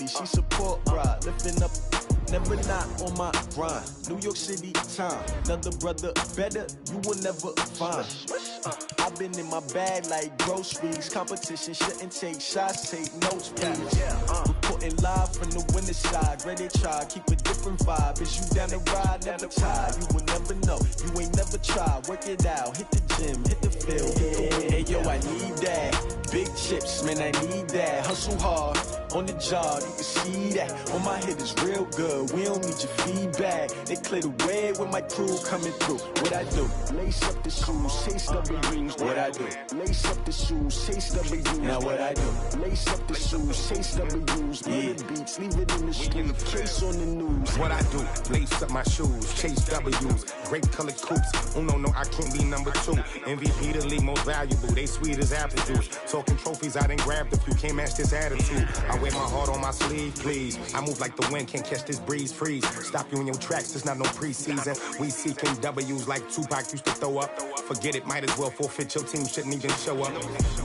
She support ride, lifting up, never not on my grind. New York City time, another brother better, you will never find. I've been in my bag like groceries. Competition shouldn't take shots, take notes, please. Reporting live from the winter side. Ready to try, keep a different vibe. Is you down the ride, never tired. You will never know, you ain't never tried. Work it out, hit the gym, hit the field. Hey yo, I need that. Big chips, man, I need that. Hustle hard, on the job, you can see that. On my head is real good, we don't need your feedback. They clear the way with my crew coming through. What I do? Lace up the shoes, chase W's. What I do? Lace up the shoes, chase W's. Now what I do? Lace up the shoes, chase W's. Yeah, beats, leave it in the street, case on the news. What I do? Lace up my shoes, chase W's. Grape colored coops. Oh no, I can't be number 2. MVP the league most valuable. They sweet as apple juice. Talking trophies, I done grabbed a few. Can't match this attitude. I wear my heart on my sleeve, please. I move like the wind, can't catch this breeze, freeze. Stop you in your tracks, there's not no preseason. We seeking W's like Tupac used to throw up. Forget it, might as well forfeit, your team shouldn't even show up.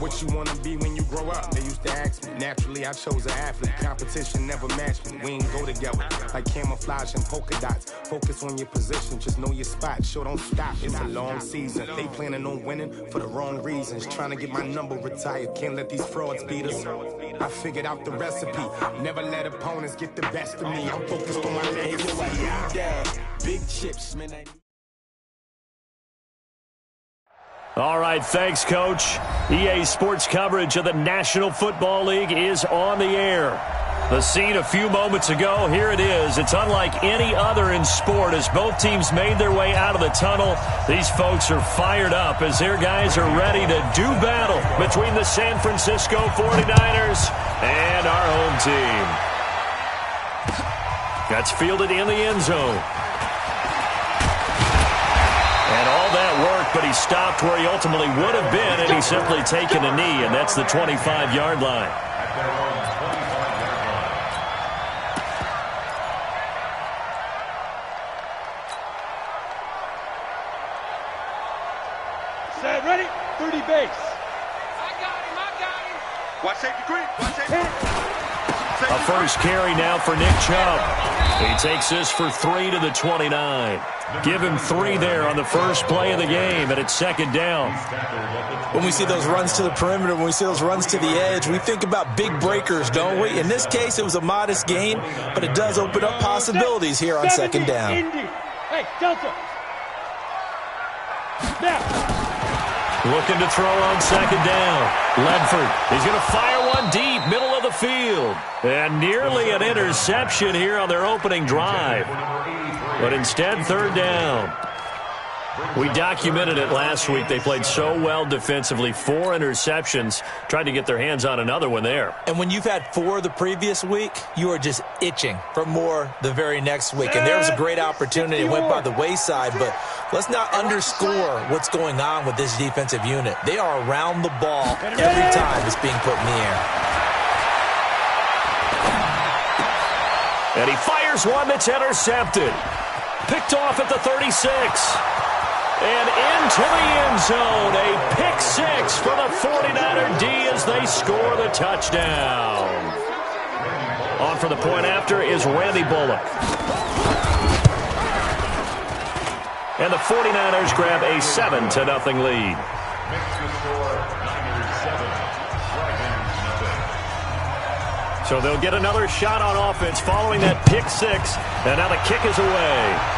What you wanna be when you grow up? They used to ask me. Naturally, I chose an athlete. Competition never matched me. We ain't go together. Like camouflage and polka dots. Focus on your position, just know your spot. Sure, don't stop, it's a long season. They planning on winning for the wrong reasons. Trying to get my number retired, can't let these frauds beat us. I figured out the recipe. Never let opponents get the best of me. I'm focused on my legacy. Big chips, man. All right, thanks, Coach. EA Sports coverage of the National Football League is on the air. The scene a few moments ago, here it is. It's unlike any other in sport as both teams made their way out of the tunnel. These folks are fired up as their guys are ready to do battle between the San Francisco 49ers and our home team. That's fielded in the end zone. And all that work, but he stopped where he ultimately would have been, and he's simply taken a knee, and that's the 25-yard line. Set, ready, 30 base. I got him. Watch safety green, watch safety. A first carry now for Nick Chubb. He takes this for 3 to the 29. Give him 3 there on the first play of the game, and it's second down. When we see those runs to the perimeter, when we see those runs to the edge, we think about big breakers, don't we? In this case, it was a modest gain, but it does open up possibilities here on second down. Hey, Delta. Now. Looking to throw on second down. Ledford, he's going to fire one deep, middle of the field. And nearly an interception here on their opening drive. But instead, third down. We documented it last week. They played so well defensively. 4 interceptions. Tried to get their hands on another one there. And when you've had 4 the previous week, you are just itching for more the very next week. And there was a great opportunity. It went by the wayside, but let's not underscore what's going on with this defensive unit. They are around the ball every time it's being put in the air. And he fires one that's intercepted. Picked off at the 36. And into the end zone, a pick 6 for the 49er D as they score the touchdown. On for the point after is Randy Bullock. And the 49ers grab a 7-0 lead. So they'll get another shot on offense following that pick 6. And now the kick is away.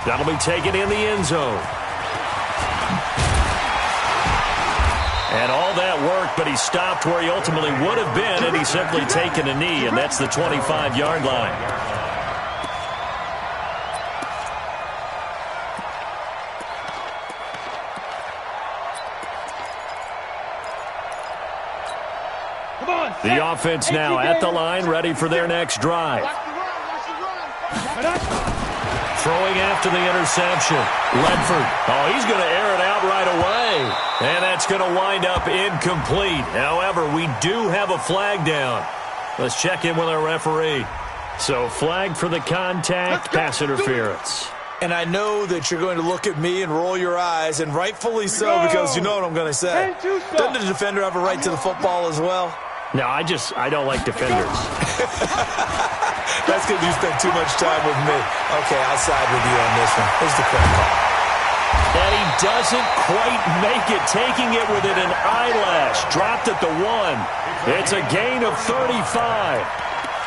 That'll be taken in the end zone. And all that work, but he stopped where he ultimately would have been, and he's simply taken a knee, and that's the 25-yard line. The offense now at the line, ready for their next drive. Throwing after the interception. Ledford. Oh, he's going to air it out right away. And that's going to wind up incomplete. However, we do have a flag down. Let's check in with our referee. So, flag for the contact, pass interference. And I know that you're going to look at me and roll your eyes, and rightfully so, because you know what I'm going to say. Doesn't the defender have a right to the football as well? No, I don't like defenders. That's because you spent too much time with me. Okay, I'll side with you on this one. Here's the correct call. And he doesn't quite make it, taking it within an eyelash. Dropped at the 1. It's a gain of 35.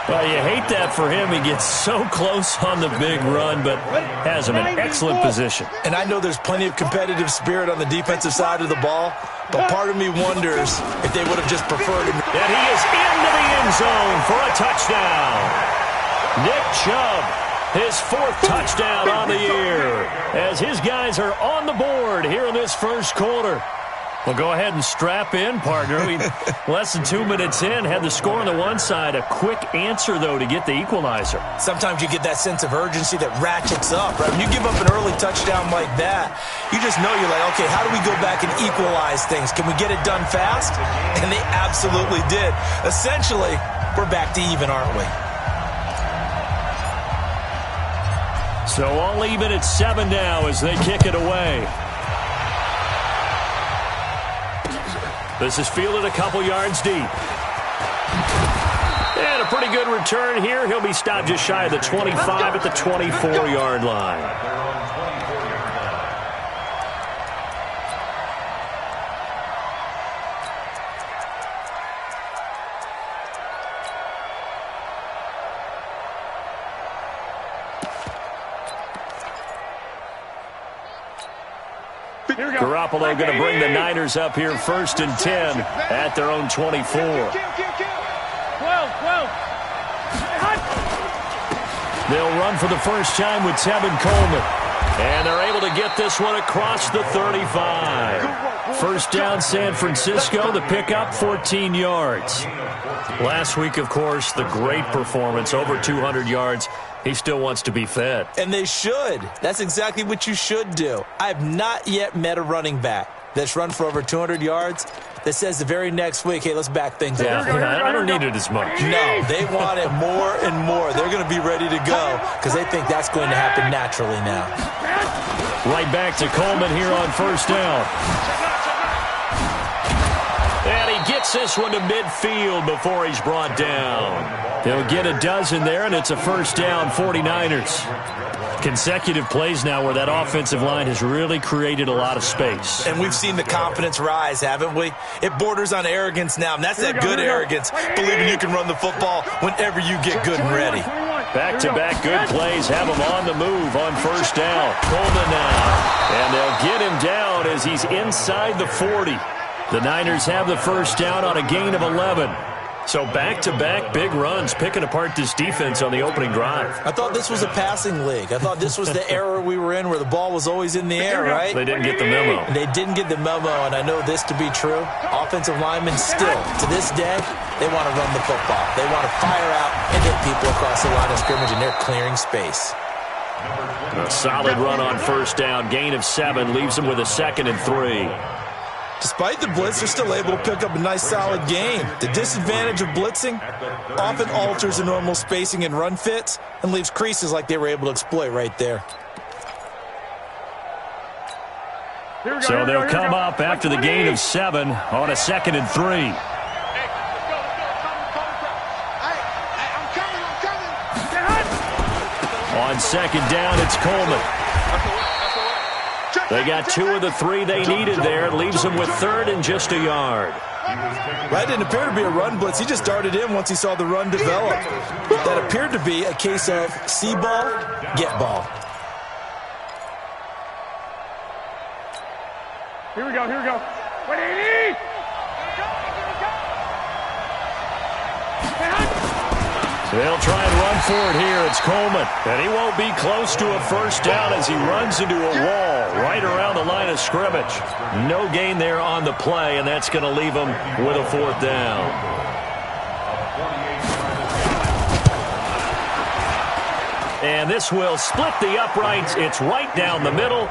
Well, you hate that for him. He gets so close on the big run, but has him in excellent position. And I know there's plenty of competitive spirit on the defensive side of the ball, but part of me wonders if they would have just preferred him. And he is into the end zone for a touchdown. Nick Chubb, his 4th touchdown on the year, as his guys are on the board here in this first quarter. Well, go ahead and strap in, partner. Less than 2 minutes in, had the score on the one side. A quick answer, though, to get the equalizer. Sometimes you get that sense of urgency that ratchets up, right? When you give up an early touchdown like that, you just know you're like, okay, how do we go back and equalize things? Can we get it done fast? And they absolutely did. Essentially, we're back to even, aren't we? So all even at 7 now as they kick it away. This is fielded a couple yards deep. And a pretty good return here. He'll be stopped just shy of the 25 at the 24-yard line. Garoppolo going to bring the Niners up here 1st and 10 at their own 24. 12. They'll run for the first time with Tevin Coleman. And they're able to get this one across the 35. First down, San Francisco. The pickup, 14 yards. Last week, of course, the great performance, over 200 yards. He still wants to be fed. And they should. That's exactly what you should do. I have not yet met a running back that's run for over 200 yards that says the very next week, hey, let's back things up. Yeah, I don't need it as much. No, they want it more and more. They're going to be ready to go because they think that's going to happen naturally now. Right back to Coleman here on first down. And he gets this one to midfield before he's brought down. They'll get a dozen there, and it's a first down, 49ers. Consecutive plays now where that offensive line has really created a lot of space. And we've seen the confidence rise, haven't we? It borders on arrogance now, and that's that good arrogance, believing you can run the football whenever you get good and ready. Back-to-back good plays have him on the move on first down. Coleman now. And they'll get him down as he's inside the 40. The Niners have the first down on a gain of 11. So back-to-back big runs, picking apart this defense on the opening drive. I thought this was a passing league. I thought this was the era we were in where the ball was always in the air, right? They didn't get the memo. They didn't get the memo, and I know this to be true. Offensive linemen still, to this day, they want to run the football. They want to fire out and hit people across the line of scrimmage, and they're clearing space. A solid run on first down. Gain of 7 leaves them with a 2nd and 3. Despite the blitz, they're still able to pick up a nice, solid gain. The disadvantage of blitzing often alters the normal spacing and run fits and leaves creases like they were able to exploit right there. So they'll come up after the gain of 7 on a 2nd and 3. On second down, it's Coleman. They got 2 of the 3 they needed there. It leaves them with 3rd and just a yard. That didn't appear to be a run blitz. He just darted in once he saw the run develop. That appeared to be a case of see ball, get ball. Here we go, here we go. 180! They'll try and run for it here. It's Coleman. And he won't be close to a first down as he runs into a wall right around the line of scrimmage. No gain there on the play, and that's going to leave him with a 4th down. And this will split the uprights. It's right down the middle.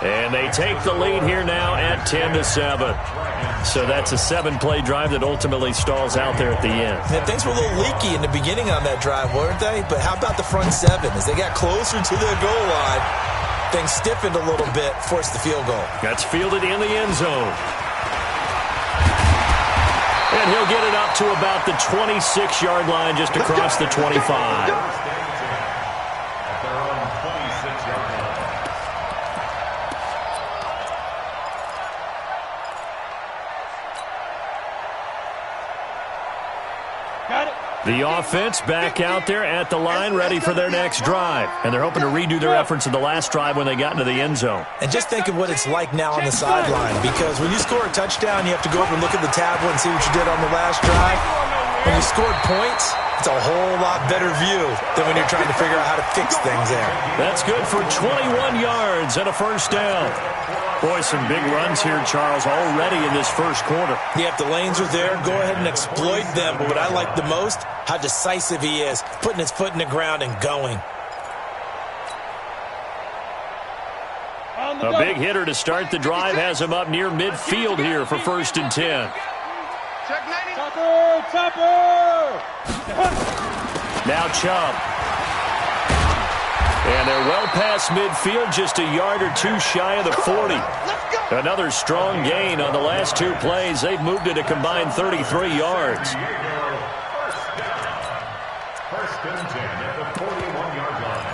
And they take the lead here now at 10-7. So that's a 7-play drive that ultimately stalls out there at the end. Yeah, things were a little leaky in the beginning on that drive, weren't they? But how about the front 7? As they got closer to the goal line, things stiffened a little bit, forced the field goal. That's fielded in the end zone. And he'll get it up to about the 26-yard line, just across the 25. The offense back out there at the line, ready for their next drive. And they're hoping to redo their efforts in the last drive when they got into the end zone. And just think of what it's like now on the sideline, because when you score a touchdown, you have to go over and look at the tablet and see what you did on the last drive. When you scored points, it's a whole lot better view than when you're trying to figure out how to fix things there. That's good for 21 yards and a first down. Boy, some big runs here, Charles, already in this first quarter. Yeah, if the lanes are there, go ahead and exploit them. But what I like the most, how decisive he is, putting his foot in the ground and going. A big hitter to start the drive has him up near midfield here for 1st and 10. Chopper! Now Chubb. And they're well past midfield, just a yard or two shy of the 40. Another strong gain on the last two plays. They've moved it a combined 33 yards. First and 10 at the 41-yard line.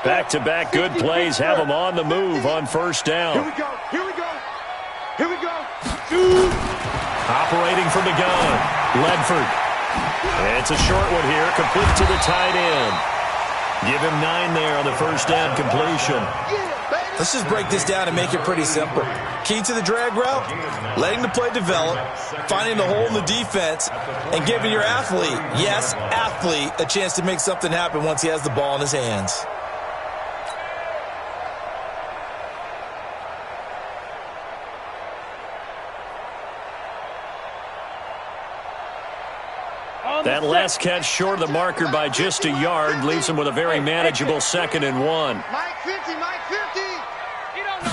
Back-to-back good plays have them on the move on first down. Here we go. Here we go. Here we go. Operating from the gun, Ledford. It's a short one here, complete to the tight end. Give him 9 there on the first down completion. Let's just break this down and make it pretty simple. Key to the drag route, letting the play develop, finding the hole in the defense, and giving your athlete, yes, athlete, a chance to make something happen once he has the ball in his hands. That last catch short of the marker by just a yard leaves him with a very manageable 2nd and 1. Mike 50, Mike 50. You don't know.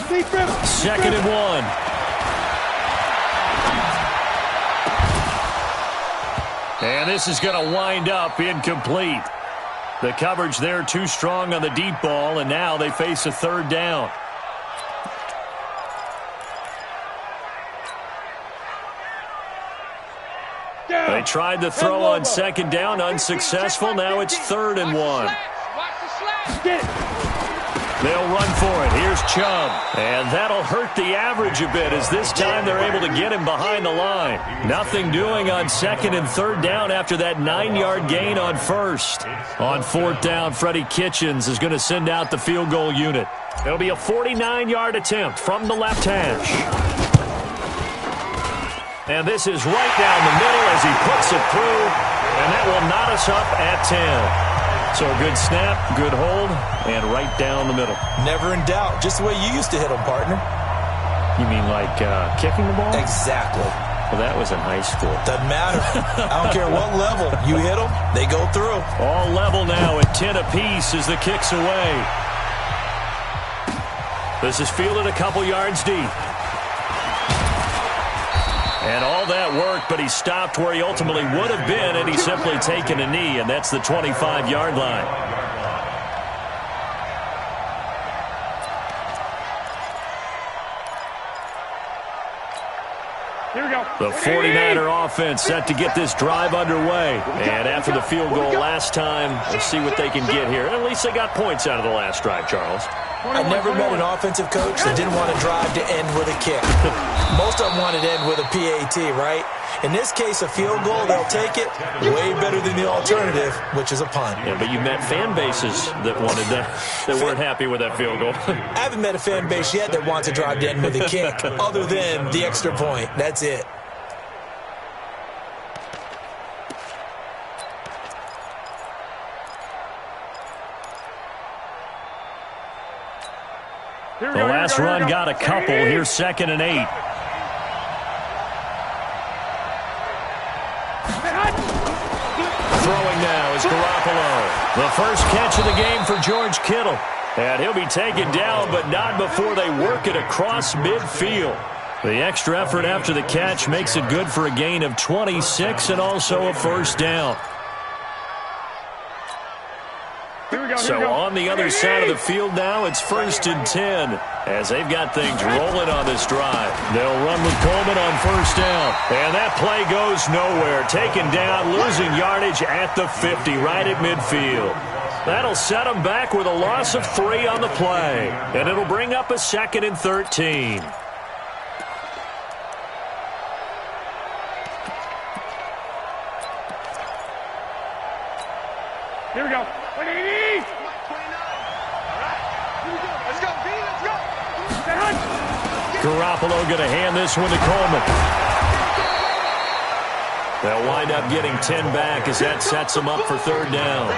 2nd and 1. And this is going to wind up incomplete. The coverage there too strong on the deep ball, and now they face a 3rd down. They tried the throw on 2nd down, unsuccessful. Now it's 3rd and 1. They'll run for it. Here's Chubb. And that'll hurt the average a bit, as this time they're able to get him behind the line. Nothing doing on 2nd and 3rd down after that 9-yard gain on 1st. On 4th down, Freddie Kitchens is going to send out the field goal unit. It'll be a 49-yard attempt from the left hash. And this is right down the middle as he puts it through, and that will knot us up at 10. So a good snap, good hold, and right down the middle. Never in doubt, just the way you used to hit them, partner. You mean like kicking the ball? Exactly. Well, that was in high school. Doesn't matter. I don't care what level. You hit them, they go through. All level now at 10 apiece as the kick's away. This is fielded a couple yards deep. And all that worked, but he stopped where he ultimately would have been, and he's simply taken a knee, and that's the 25-yard line. Here we go. The 49er offense set to get this drive underway. And after the field goal last time, we'll see what they can get here. At least they got points out of the last drive, Charles. I never met an offensive coach that didn't want to drive to end with a kick. Most of them wanted to end with a PAT, right? In this case, a field goal, they'll take it way better than the alternative, which is a punt. Yeah, but you met fan bases that wanted that, that weren't happy with that field goal. I haven't met a fan base yet that wants to drive to end with a kick, other than the extra point. That's it. The last run got a couple. Here's 2nd and 8. Throwing now is Garoppolo. The first catch of the game for George Kittle. And he'll be taken down, but not before they work it across midfield. The extra effort after the catch makes it good for a gain of 26 and also a first down. Here we go. So on the other side of the field now, it's 1st and 10 as they've got things rolling on this drive. They'll run with Coleman on 1st down. And that play goes nowhere. Taken down, losing yardage at the 50, right at midfield. That'll set them back with a loss of 3 on the play. And it'll bring up a 2nd and 13. Here we go. 180. Let's go, B, let's go. Garoppolo going to hand this one to Coleman. They'll wind up getting 10 back as that sets them up for 3rd down.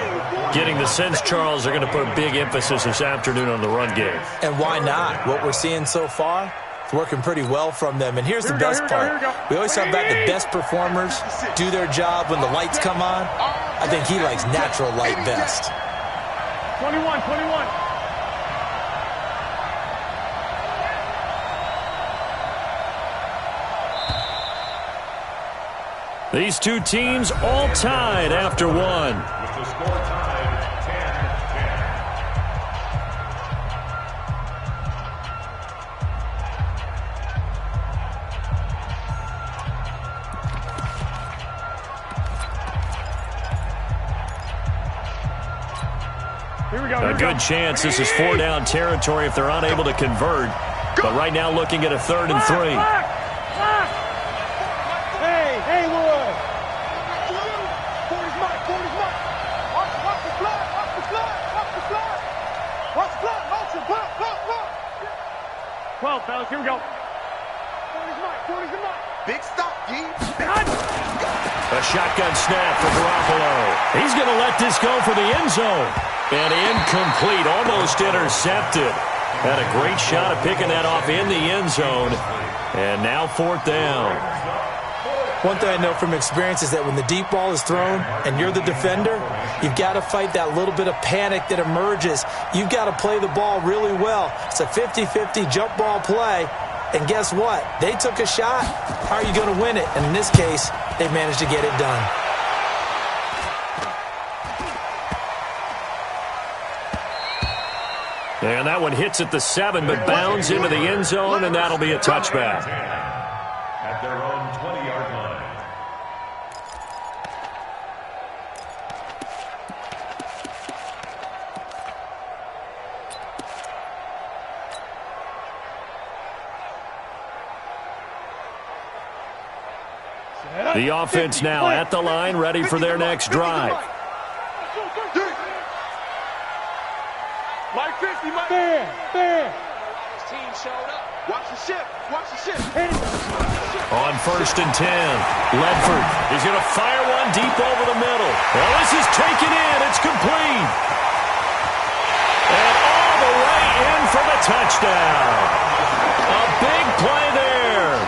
Getting the sense, Charles, they're going to put a big emphasis this afternoon on the run game. And why not? What we're seeing so far, it's working pretty well from them. And here's the best part. We always talk about the best performers do their job when the lights come on. I think he likes natural light best. 21. These two teams all tied after one. With the score tied 10-10. Here we go. A good chance this is 4-down territory if they're unable to convert. But right now looking at a 3rd and 3. Hey, Lord. 40's mine. Watch the blood. Watch the blood. 12, fellas, here we go. 40's mine. Big stop, D. A shotgun snap for Garoppolo. He's going to let this go for the end zone. And incomplete, almost intercepted. Had a great shot at picking that off in the end zone. And now 4th down. One thing I know from experience is that when the deep ball is thrown and you're the defender, you've got to fight that little bit of panic that emerges. You've got to play the ball really well. It's a 50-50 jump ball play. And guess what? They took a shot. How are you going to win it? And in this case, they managed to get it done. And that one hits at the 7, but bounds into the end zone, and that'll be a touchback. At their own 20-yard line. The offense now at the line, ready for their next drive. Mike 50, Mike. Fair. Team showed up. Watch the ship. On 1st and 10, Ledford is going to fire one deep over the middle. Well, this is taken in. It's complete. And all the way in for the touchdown. A big play there.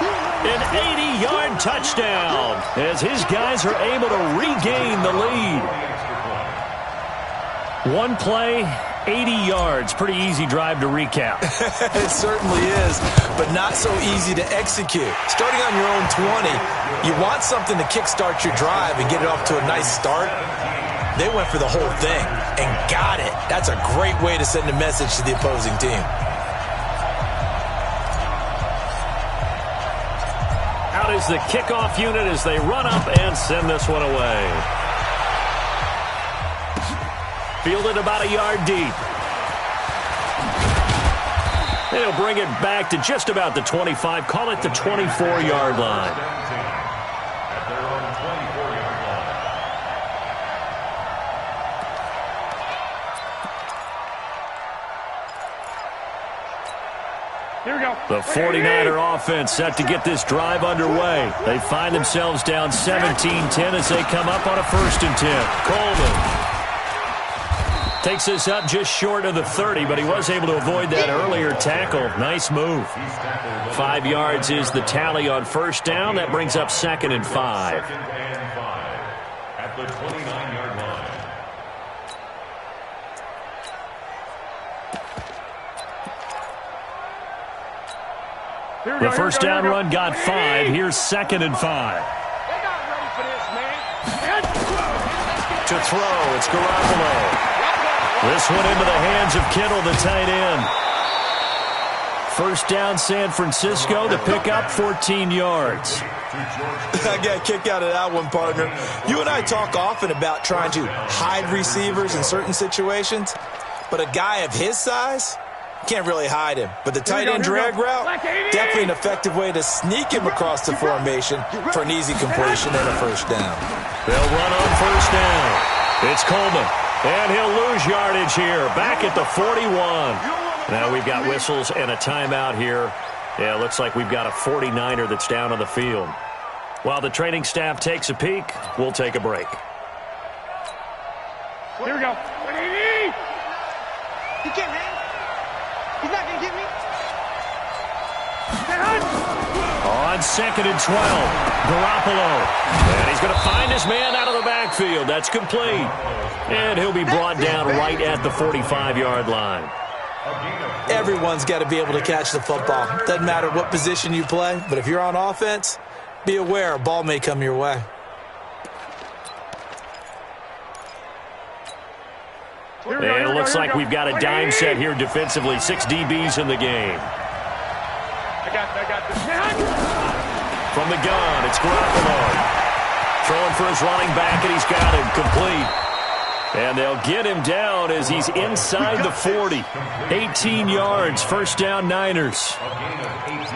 An 80-yard touchdown as his guys are able to regain the lead. One play, 80 yards. Pretty easy drive to recap. It certainly is, but not so easy to execute. Starting on your own 20, you want something to kickstart your drive and get it off to a nice start. They went for the whole thing and got it. That's a great way to send a message to the opposing team. Out is the kickoff unit as they run up and send this one away. Fielded about a yard deep. They'll bring it back to just about the 25. Call it the 24-yard line. At their own 24-yard line. Here we go. The 49er offense set to get this drive underway. They find themselves down 17-10 as they come up on a 1st and 10. Coleman takes this up just short of the 30, but he was able to avoid that earlier tackle. Nice move. 5 yards is the tally on 1st down. That brings up 2nd and 5. 2nd and 5 at the 29-yard line. The 1st down run got 5. Here's 2nd and 5. They're not ready for this, man. To throw, it's Garoppolo. This one into the hands of Kittle, the tight end. First down, San Francisco to pick up 14 yards. I got a kick out of that one, partner. You and I talk often about trying to hide receivers in certain situations, but a guy of his size can't really hide him. But the tight end drag route, definitely an effective way to sneak him across the formation for an easy completion and a first down. They'll run on first down. It's Coleman, and he'll lose yardage here, back at the 41. Now we've got whistles and a timeout here. Yeah, it looks like we've got a 49er that's down on the field. While the training staff takes a peek, we'll take a break. Here we go. He can't hang. He's not going to get me. On 2nd and 12, Garoppolo. And he's going to find his man out of the backfield. That's complete. And he'll be brought down right at the 45-yard line. Everyone's got to be able to catch the football. Doesn't matter what position you play, but if you're on offense, be aware a ball may come your way. And it looks like we've got a dime set here defensively. 6 DBs in the game. I got this. From the gun, it's Garoppolo. Throwing for his running back, and he's got him complete. And they'll get him down as he's inside the 40. 18 yards, first down Niners.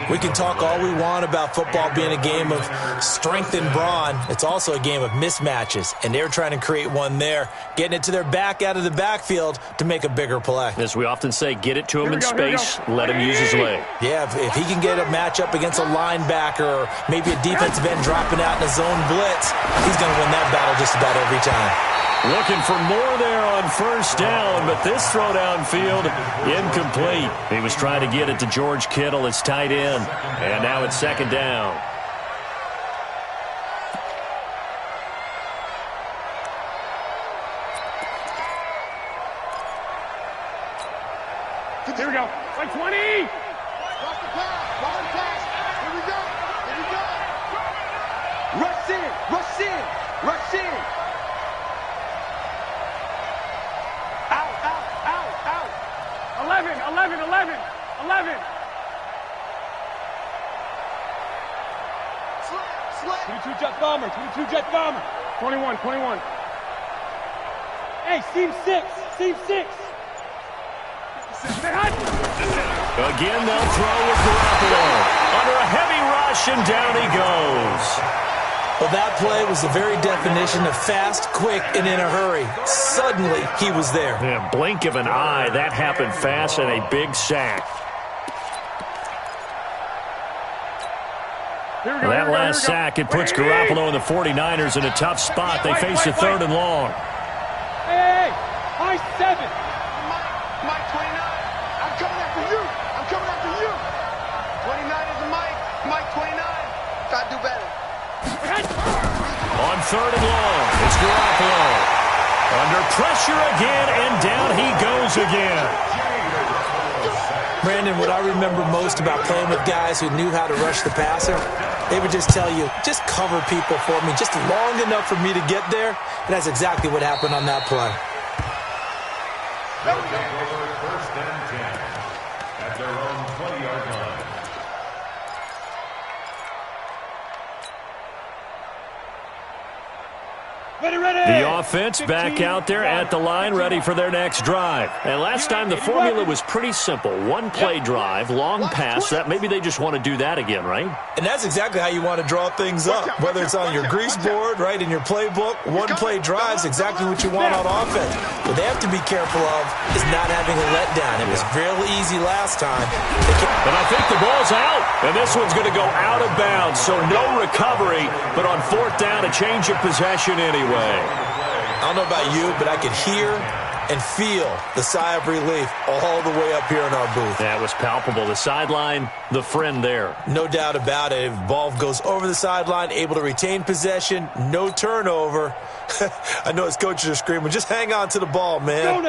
We can talk all we want about football being a game of strength and brawn. It's also a game of mismatches, and they're trying to create one there, getting it to their back out of the backfield to make a bigger play. As we often say, get it to him in space, let him use his leg. Yeah, if he can get a matchup against a linebacker or maybe a defensive end dropping out in a zone blitz, he's going to win that battle just about every time. Looking for more there on first down, but this throw downfield incomplete. He was trying to get it to George Kittle, his tight end, and now it's 2nd down. Here we go. 120. Cross the pass. Long pass. Here we go. Here we go. Rush in. Rush in. Rush in. Out, out, out, out. 11. Slip. 22 jet bomber. 21. Hey, seam 6. Again, they'll throw with Garoppolo. Under a heavy rush, and down he goes. Well, that play was the very definition of fast, quick, and in a hurry. Suddenly, he was there. Yeah, blink of an eye, that happened fast, and a big sack. That last sack, it puts Garoppolo and the 49ers in a tough spot. They face a 3rd and long. Hey, high 7. Mike 29. I'm coming after you. 29 is Mike 29. Gotta do better. On 3rd and long, it's Garoppolo. Under pressure again, and down he goes again. Brandon, what I remember most about playing with guys who knew how to rush the passer, they would just tell you, just cover people for me, just long enough for me to get there. And that's exactly what happened on that play. First and 10 at their own 20-yard line. The offense back out there at the line, ready for their next drive. And last time the formula was pretty simple. One play drive, long pass. That maybe they just want to do that again, right? And that's exactly how you want to draw things up. Whether it's on your grease board, right, in your playbook, one play drive is exactly what you want on offense. What they have to be careful of is not having a letdown. It was real easy last time. And I think the ball's out. And this one's going to go out of bounds, so no recovery. But on 4th down, a change of possession anyway. I don't know about you, but I could hear and feel the sigh of relief all the way up here in our booth. That was palpable. The sideline, the friend there. No doubt about it. If the ball goes over the sideline, able to retain possession, no turnover. I know his coaches are screaming, just hang on to the ball, man.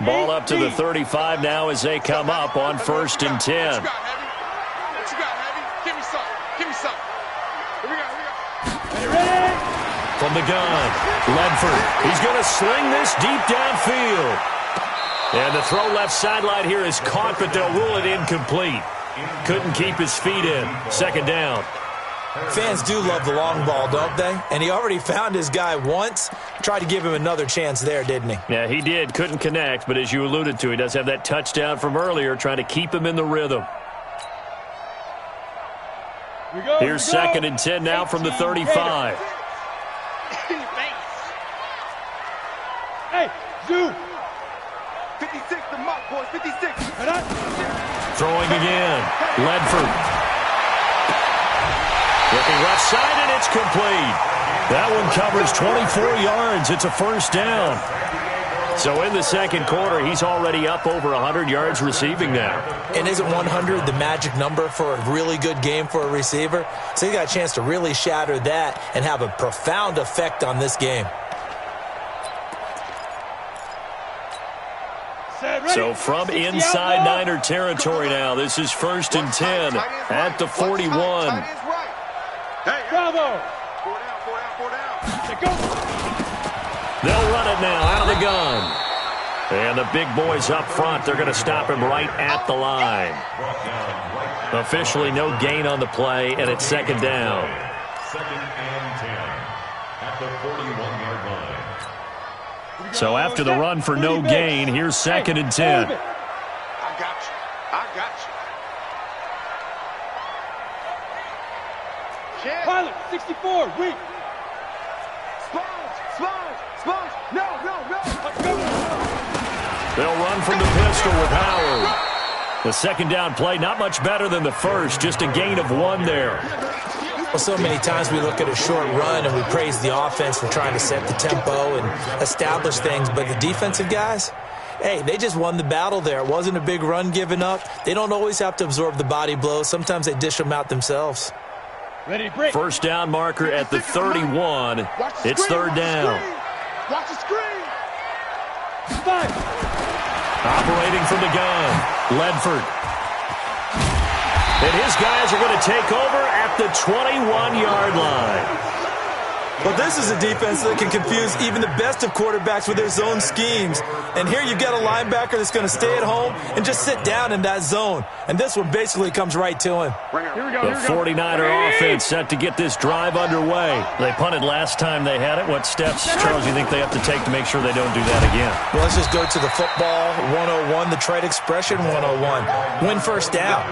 Ball up to the 35 now as they come up on 1st and 10. What you got, Heavy? Give me some. Here we go. From the gun, Ledford. He's going to sling this deep downfield. And the throw left sideline here is caught, but they'll rule it incomplete. Couldn't keep his feet in. Second down. Fans do love the long ball, don't they? And he already found his guy once. Tried to give him another chance there, didn't he? Yeah, he did. Couldn't connect, but as you alluded to, he does have that touchdown from earlier, trying to keep him in the rhythm. Here's second and 10 now from the 35. Hey, Zoo. 56 the mark, boys, 56. Throwing again. Ledford. Looking left side, and it's complete. That one covers 24 yards. It's a first down. So in the second quarter, he's already up over 100 yards receiving now. And isn't 100 the magic number for a really good game for a receiver? So he got a chance to really shatter that and have a profound effect on this game. So from inside Niner territory now, this is first and 10 at the 41. Bravo. They'll run it now out of the gun. And the big boys up front, they're going to stop him right at the line. Officially no gain on the play, and it's second down. Second and 10 at the 41-yard line. So after the run for no gain, here's second and 10. I got you. I got you. Pilot, 64, weak. Sponge. No. They'll run from the pistol with Howard. The second down play, not much better than the first, just a gain of 1 there. Well, so many times we look at a short run and we praise the offense for trying to set the tempo and establish things, but the defensive guys, hey, they just won the battle there. It wasn't a big run given up. They don't always have to absorb the body blows. Sometimes they dish them out themselves. Ready to break. First down marker at the 31. It's third down. Watch the screen. 5. Operating from the gun, Ledford. And his guys are going to take over at the 21-yard line. Well, this is a defense that can confuse even the best of quarterbacks with their zone schemes. And here you've got a linebacker that's going to stay at home and just sit down in that zone. And this one basically comes right to him. Here we go. The 49er offense set to get this drive underway. They punted last time they had it. What steps, Charles, you think they have to take to make sure they don't do that again? Well, let's just go to the football 101, the trade expression 101. Win first down.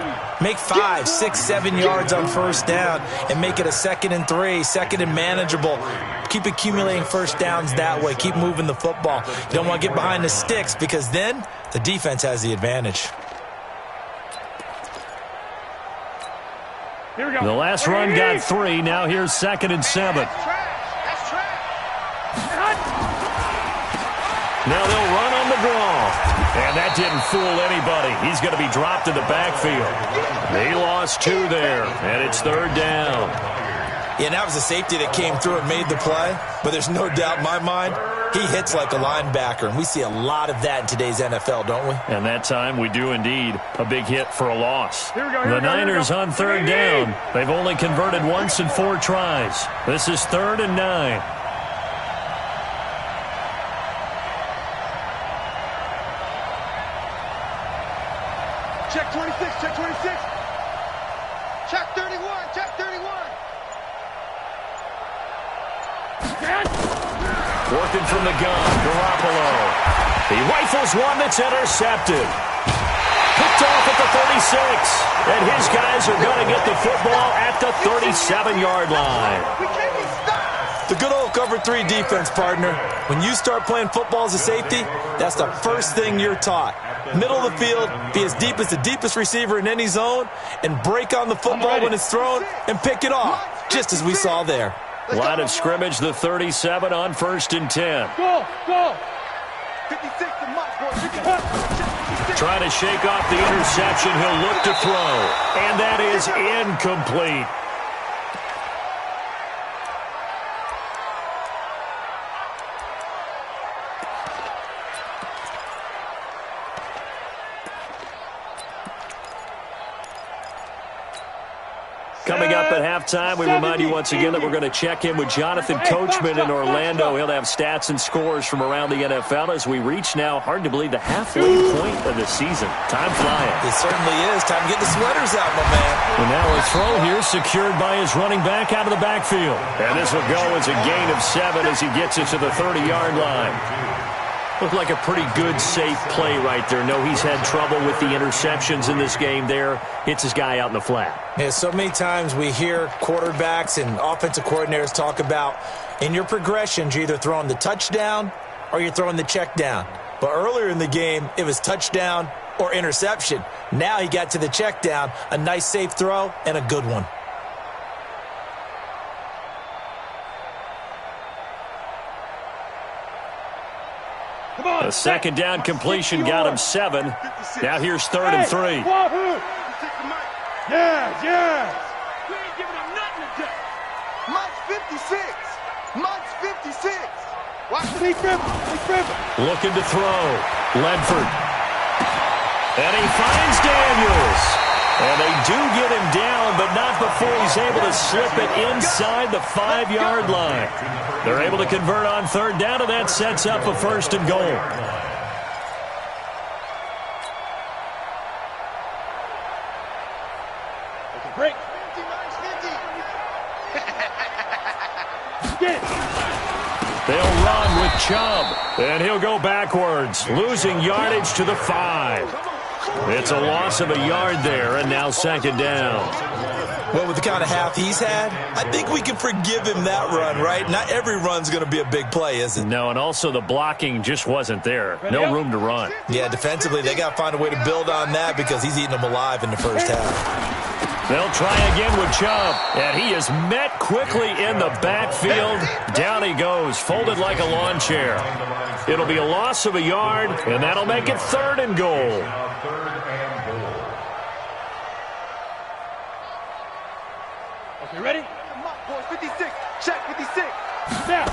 Make 5, 6, 7 yards on first down and make it a 2nd and 3, 2nd and manageable. Keep accumulating first downs that way. Keep moving the football. You don't want to get behind the sticks because then the defense has the advantage. Here we go. The last run got 3. Now here's 2nd and 7. That's trash. Now they'll run on the draw. And that didn't fool anybody. He's going to be dropped in the backfield. He lost 2 there, and it's third down. Yeah, that was a safety that came through and made the play. But there's no doubt in my mind, he hits like a linebacker. And we see a lot of that in today's NFL, don't we? And that time we do indeed. A big hit for a loss. Here we go, The Niners on third down. They've only converted once in 4 tries. This is 3rd and 9. Check 26. Check 31. Working from the gun, Garoppolo. He rifles one that's intercepted. Picked off at the 36. And his guys are going to get the football at the 37-yard line. We can't be stopped. The good old cover 3 defense, partner. When you start playing football as a safety, that's the first thing you're taught. Middle of the field, be as deep as the deepest receiver in any zone, and break on the football when it's thrown and pick it off, just as we saw there. Line of scrimmage, the 37 on 1st and 10. Go. 56 the mark, boys. Trying to shake off the interception. He'll look to throw. And that is incomplete. Coming up at halftime, we remind you once again that we're going to check in with Jonathan Coachman in Orlando. He'll have stats and scores from around the NFL as we reach now, hard to believe, the halfway point of the season. Time flying. It certainly is. Time to get the sweaters out, my man. And now a throw here secured by his running back out of the backfield. And this will go as a gain of 7 as he gets it to the 30-yard line. Looked like a pretty good, safe play right there. No, he's had trouble with the interceptions in this game there. Hits his guy out in the flat. Yeah, so many times we hear quarterbacks and offensive coordinators talk about in your progressions, you're either throwing the touchdown or you're throwing the check down. But earlier in the game, it was touchdown or interception. Now he got to the check down, a nice safe throw, and a good one. A second down completion got him 7. Now here's 3rd and 3. Yes. We ain't giving him nothing to do. Much 56. Much 56. Watch the Looking to throw. Ledford. And he finds Daniels. And they do get him down, but not before he's able to slip it inside the 5-yard line. They're able to convert on 3rd down, and that sets up a 1st and goal. Break. They'll run with Chubb, and he'll go backwards, losing yardage to the 5. It's a loss of a yard there, and now 2nd down. Well, with the kind of half he's had, I think we can forgive him that run, right? Not every run's going to be a big play, is it? No, and also the blocking just wasn't there. No room to run. Yeah, defensively, they got to find a way to build on that because he's eating them alive in the first half. They'll try again with Chubb, and he is met quickly in the backfield. Down he goes, folded like a lawn chair. It'll be a loss of a yard, and that'll make it 3rd and goal. Okay, ready? 56. Check 56. Now.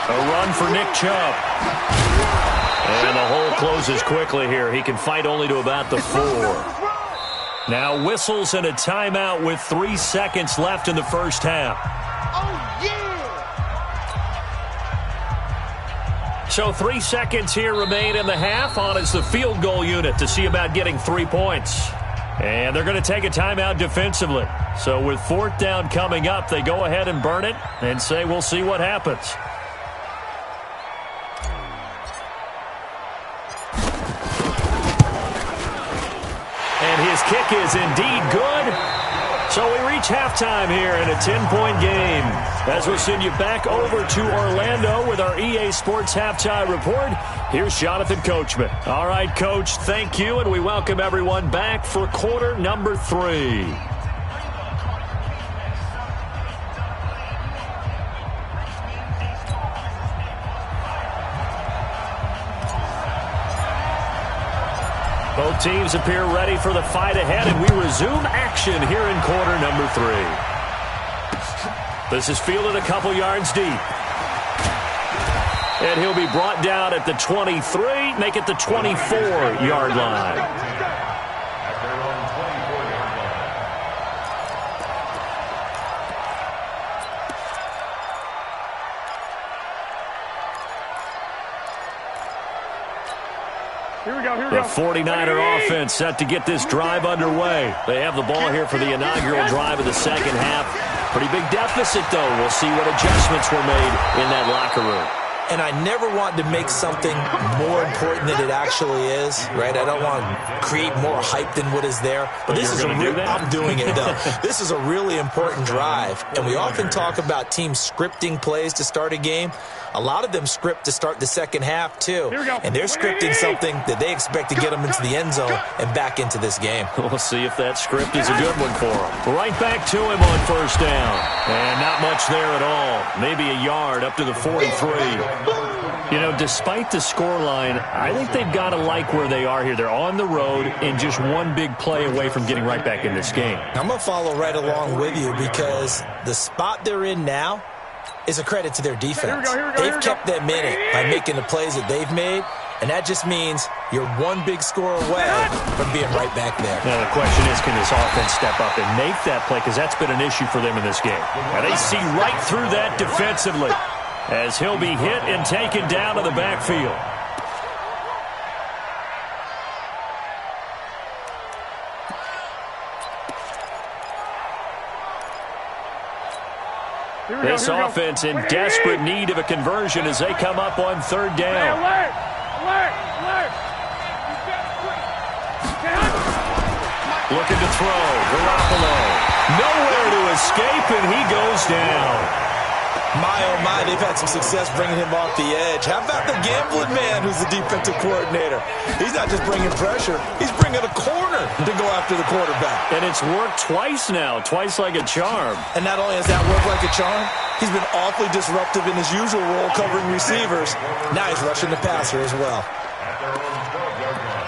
A run for Nick Chubb. And the hole closes quickly here. He can fight only to about the 4. Now whistles and a timeout with 3 seconds left in the first half. Oh, yeah! So 3 seconds here remain in the half. On is the field goal unit to see about getting 3 points. And they're going to take a timeout defensively. So with 4th down coming up, they go ahead and burn it and say we'll see what happens. And his kick is indeed good. So we reach halftime here in a 10-point game. As we'll send you back over to Orlando with our EA Sports Halftime Report, here's Jonathan Coachman. All right, Coach, thank you, and we welcome everyone back for quarter number 3. Both teams appear ready for the fight ahead, and we resume action here in quarter number 3. This is fielded a couple yards deep. And he'll be brought down at the 23, make it the 24-yard line. The 49er offense set to get this drive underway. They have the ball here for the inaugural drive of the second half. Pretty big deficit, though. We'll see what adjustments were made in that locker room. And I never want to make something more important than it actually is, right? I don't want to create more hype than what is there. But this is I'm doing it, though. This is a really important drive. And we often talk about teams scripting plays to start a game. A lot of them script to start the second half, too. And they're scripting something that they expect to get them into the end zone and back into this game. We'll see if that script is a good one for them. Right back to him on 1st down. And not much there at all. Maybe a yard up to the 43. You know, despite the scoreline, I think they've got to like where they are here. They're on the road and just one big play away from getting right back in this game. I'm going to follow right along with you because the spot they're in now is a credit to their defense. They've kept them in it by making the plays that they've made, And that just means you're one big score away from being right back there. Now, the question is, can this offense step up and make that play? Because that's been an issue for them in this game. Now, they see right through that defensively as he'll be hit and taken down to the backfield. This offense in desperate need of a conversion as they come up on third down. Looking to throw. Garoppolo. Nowhere to escape, and he goes down. My, oh my, they've had some success bringing him off the edge. How about the gambling man who's the defensive coordinator? He's not just bringing pressure. He's bringing a corner to go after the quarterback. And it's worked twice now, twice like a charm. And not only has that worked like a charm, he's been awfully disruptive in his usual role covering receivers. Now he's rushing the passer as well. At their own 12-yard line.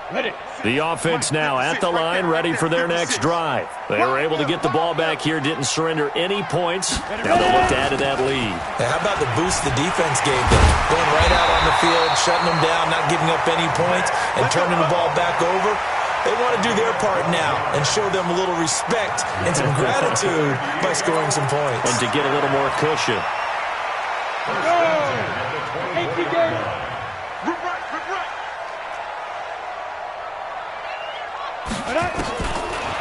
Ready. The offense now at the line, ready for their next drive. They were able to get the ball back here, didn't surrender any points. Now they'll look to add to that lead. Now, how about the boost the defense gave them? Going right out on the field, shutting them down, not giving up any points, and turning the ball back over. They want to do their part now and show them a little respect and some gratitude by scoring some points. And to get a little more cushion. Go! 18 games.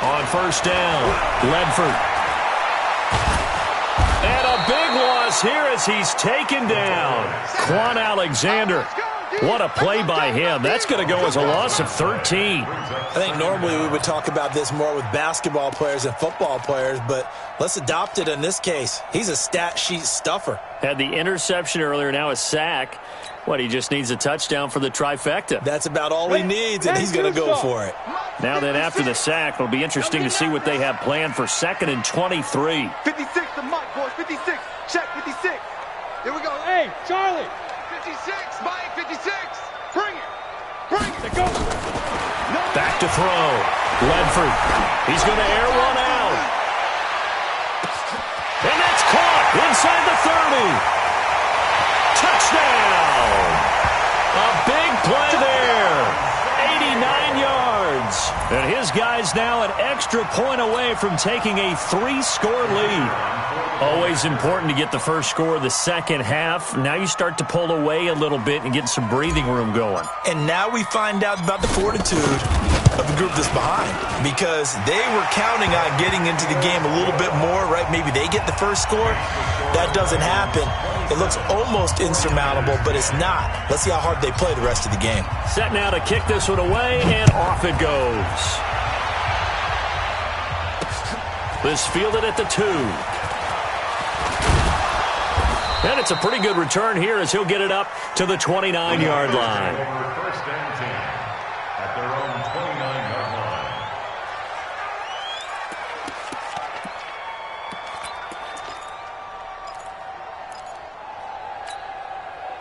On first down, Ledford. And a big loss here as he's taken down. Quan Alexander. What a play by him. That's going to go as a loss of 13. I think normally we would talk about this more with basketball players and football players, but let's adopt it in this case. He's a stat sheet stuffer. Had the interception earlier, now a sack. What, he just needs a touchdown for the trifecta. That's about all he needs, and he's going to go for it. Now then, after the sack, it'll be interesting to see what they have planned for 2nd and 23. 56 to Mike, boys. 56. Check 56. Here we go. Hey, Charlie. 56. Mike, 56. Bring it. Bring it. Go. Back to throw. Ledford. He's going to air one out. And that's caught inside the 30. Touchdown! A big play there. 89 yards. And his guys now an extra point away from taking a 3-score lead. Always important to get the first score of the second half. Now you start to pull away a little bit and get some breathing room going. And now we find out about the fortitude of the group that's behind, because they were counting on getting into the game a little bit more, right? Maybe they get the first score. That doesn't happen. It looks almost insurmountable, but it's not. Let's see how hard they play the rest of the game. Set now to kick this one away, and off it goes. This fielded at the 2. And it's a pretty good return here as he'll get it up to the 29-yard line. First and 10 at their own 29-yard line.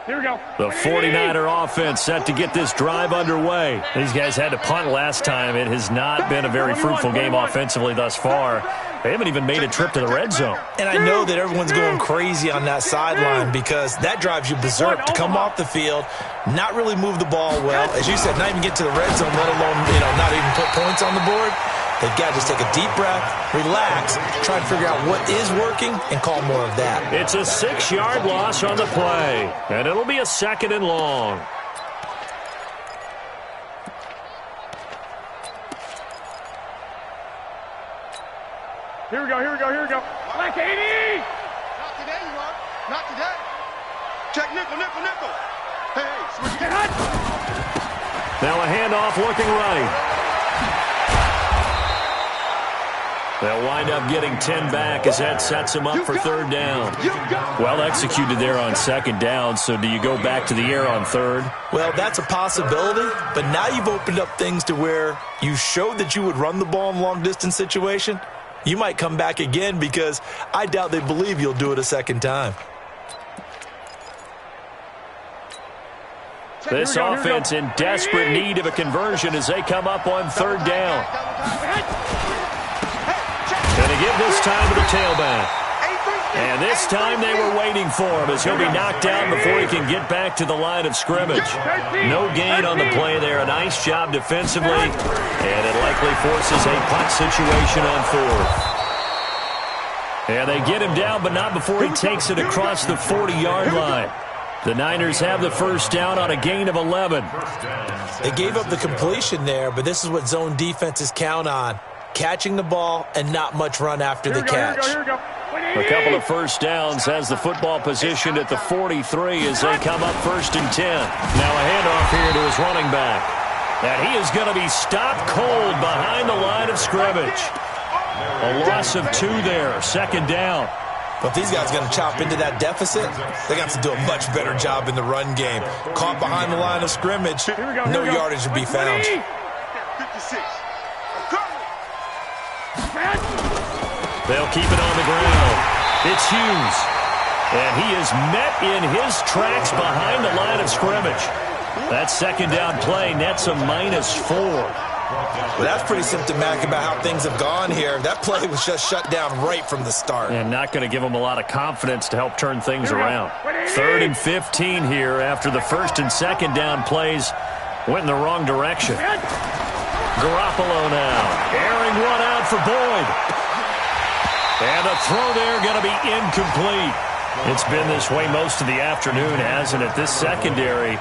Here we go. The 49er offense set to get this drive underway. These guys had to punt last time. It has not been a very fruitful game offensively thus far. They haven't even made a trip to the red zone. And I know that everyone's going crazy on that sideline because that drives you berserk to come off the field, not really move the ball well. As you said, not even get to the red zone, let alone, not even put points on the board. They've got to just take a deep breath, relax, try to figure out what is working, and call more of that. It's a 6-yard loss on the play, and it'll be a 2nd and long. Here we go, here we go, here we go. Black 80! Not today, you are. Not today. Check nickel, nickel, nickel. Hey, switch it. Now a handoff looking right. They'll wind up getting 10 back as that sets them up for 3rd down. Well executed there on 2nd down, so do you go back to the air on 3rd? Well, that's a possibility, but now you've opened up things to where you showed that you would run the ball in long-distance situation. You might come back again because I doubt they believe you'll do it a 2nd time. This offense in desperate need of a conversion as they come up on third down. Going to give this time to the tailback. And this time they were waiting for him as he'll be knocked down before he can get back to the line of scrimmage. No gain on the play there. A nice job defensively. And it likely forces a punt situation on fourth. And they get him down, but not before he takes it across the 40-yard line. The Niners have the first down on a gain of 11. They gave up the completion there, but this is what zone defenses count on. Catching the ball and not much run after the catch. A couple of first downs has the football positioned at the 43 as they come up 1st and 10. Now a handoff here to his running back. And he is going to be stopped cold behind the line of scrimmage. A loss of 2 there, 2nd down. But if these guys are going to chop into that deficit, they got to do a much better job in the run game. Caught behind the line of scrimmage, no yardage to be found. 56. They'll keep it on the ground. It's Hughes. And he is met in his tracks behind the line of scrimmage. That 2nd down play nets a -4. Well, that's pretty symptomatic about how things have gone here. That play was just shut down right from the start. And not going to give them a lot of confidence to help turn things around. 3rd and 15 here after the 1st and 2nd down plays went in the wrong direction. Garoppolo now. Airing one out for Boyd. And the throw there going to be incomplete. It's been this way most of the afternoon, hasn't it? This secondary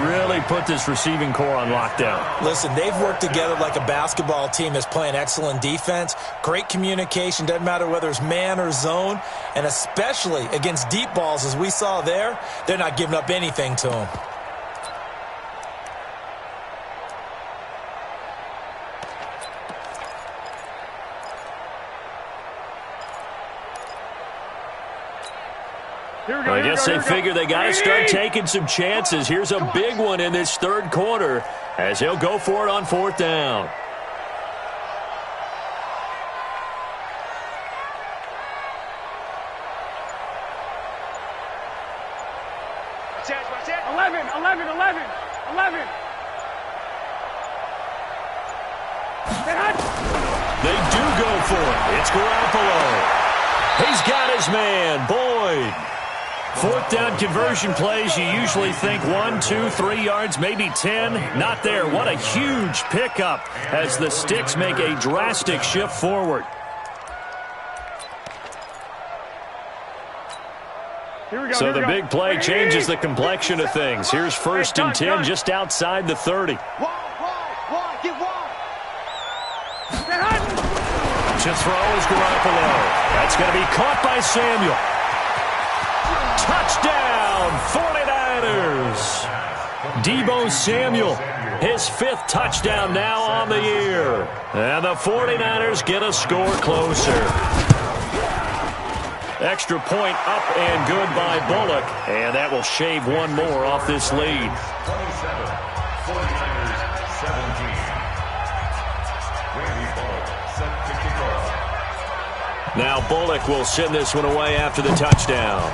really put this receiving core on lockdown. Listen, they've worked together like a basketball team that's playing excellent defense. Great communication, doesn't matter whether it's man or zone. And especially against deep balls, as we saw there, they're not giving up anything to them. I guess they figure they got to start taking some chances. Here's a big one in this 3rd quarter as he'll go for it on 4th down. They do go for it. It's Garoppolo. He's got his man, Boyd. 4th down conversion plays, you usually think 1, 2, 3 yards, maybe 10. Not there. What a huge pickup as the Sticks make a drastic shift forward. So the big play changes the complexion of things. Here's 1st and 10 just outside the 30. Get wide. To throw is Garoppolo. That's going to be caught by Samuel. Touchdown, 49ers. Deebo Samuel, his 5th touchdown now on the year. And the 49ers get a score closer. Extra point up and good by Bullock. And that will shave one more off this lead. 27, 49ers 17. Randy Bullock set to kick off. Now Bullock will send this one away after the touchdown.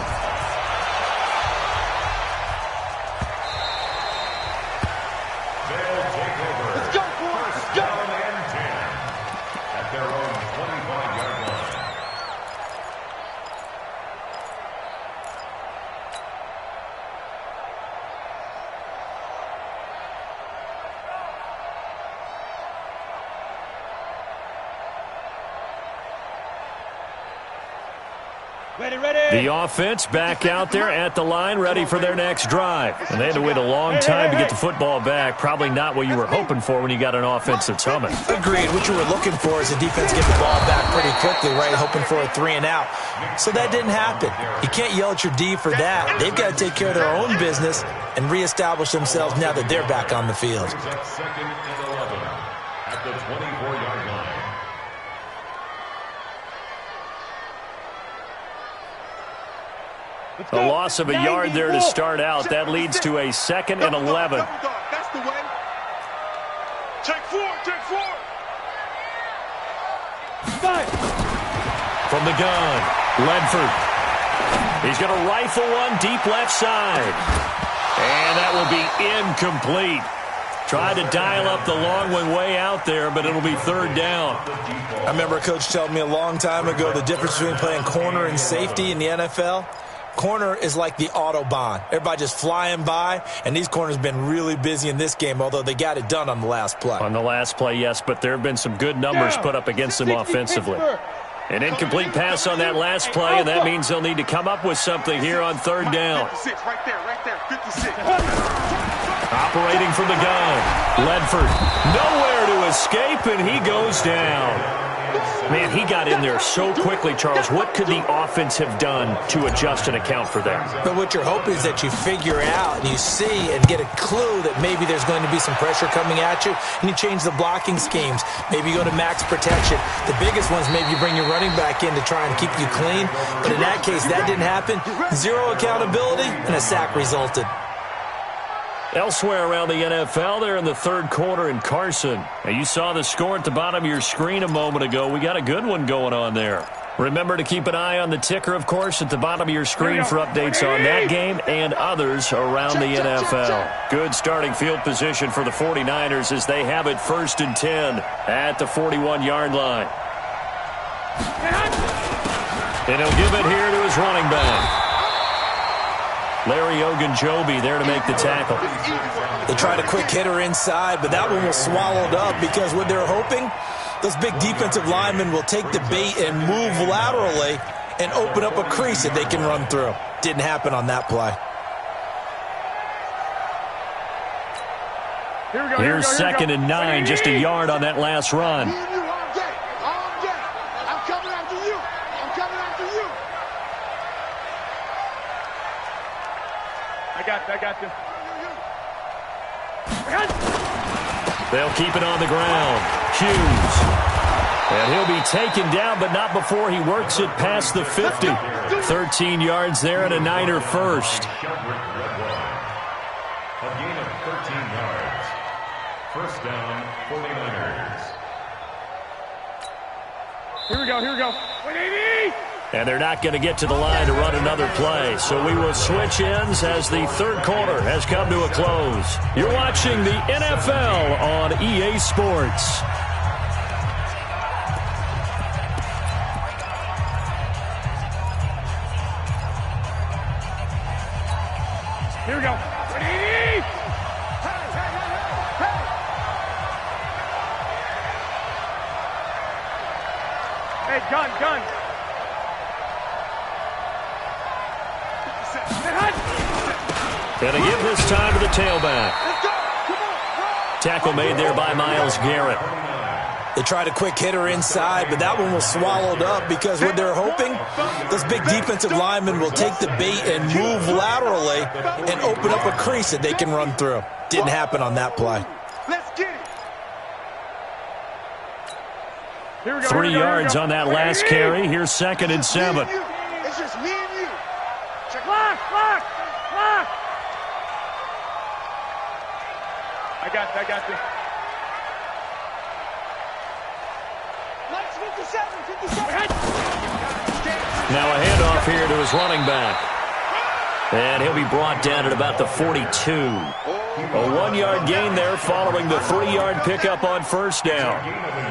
The offense back out there at the line, ready for their next drive. And they had to wait a long time to get the football back. Probably not what you were hoping for when you got an offense that's humming. Agreed. What you were looking for is the defense get the ball back pretty quickly, right? Hoping for a 3 and out. So that didn't happen. You can't yell at your D for that. They've got to take care of their own business and reestablish themselves now that they're back on the field. 2nd and 11 at the 24-yard line. A loss of a yard there to start out. That leads to a 2nd and 11. That's the way. Check 4. From the gun, Ledford. He's going to rifle one deep left side. And that will be incomplete. Tried to dial up the long one way out there, but it'll be third down. I remember a coach telling me a long time ago the difference between playing corner and safety in the NFL. Corner is like the Autobahn. Everybody just flying by, and these corners have been really busy in this game, although they got it done on the last play. On the last play, yes, but there have been some good numbers put up against them offensively. An incomplete pass on that last play, and that means they'll need to come up with something here on third down. 56, right there, 56. Operating from the gun, Ledford nowhere to escape, and he goes down. Man, he got in there so quickly, Charles. What could the offense have done to adjust and account for that? But what you're hoping is that you figure out and you see and get a clue that maybe there's going to be some pressure coming at you, and you change the blocking schemes. Maybe you go to max protection. The biggest ones, maybe you bring your running back in to try and keep you clean. But in that case, that didn't happen. Zero accountability, and a sack resulted. Elsewhere around the NFL, they're in the third quarter in Carson. Now, you saw the score at the bottom of your screen a moment ago. We got a good one going on there. Remember to keep an eye on the ticker, of course, at the bottom of your screen for updates on that game and others around the NFL. Good starting field position for the 49ers as they have it 1st and 10 at the 41-yard line. And he'll give it here to his running back. Larry Ogunjobi there to make the tackle. They tried a quick hitter inside, but that one was swallowed up because what they're hoping, those big defensive linemen will take the bait and move laterally and open up a crease that they can run through. Didn't happen on that play. Here's 2nd and 9, just a yard on that last run. I got you. They'll keep it on the ground. Hughes. And he'll be taken down, but not before he works it past the 50. 13 yards there and a Niner first. A gain of 13 yards. First down, 49ers. Here we go. 180! And they're not going to get to the line to run another play. So we will switch ends as the third quarter has come to a close. You're watching the NFL on EA Sports. Here we go. 180! Hey, gun. And a give this time to the tailback. Tackle made there by Myles Garrett. They tried a quick hitter inside, but that one was swallowed up because what they're hoping, those big defensive linemen will take the bait and move laterally and open up a crease that they can run through. Didn't happen on that play. Let's get it. 3 yards on that last carry. Here's 2nd and 7. It's just me and you. Check. Lock! I got you. Let's 57. Now a handoff here to his running back. And he'll be brought down at about the 42. A 1-yard gain there following the 3-yard pickup on first down.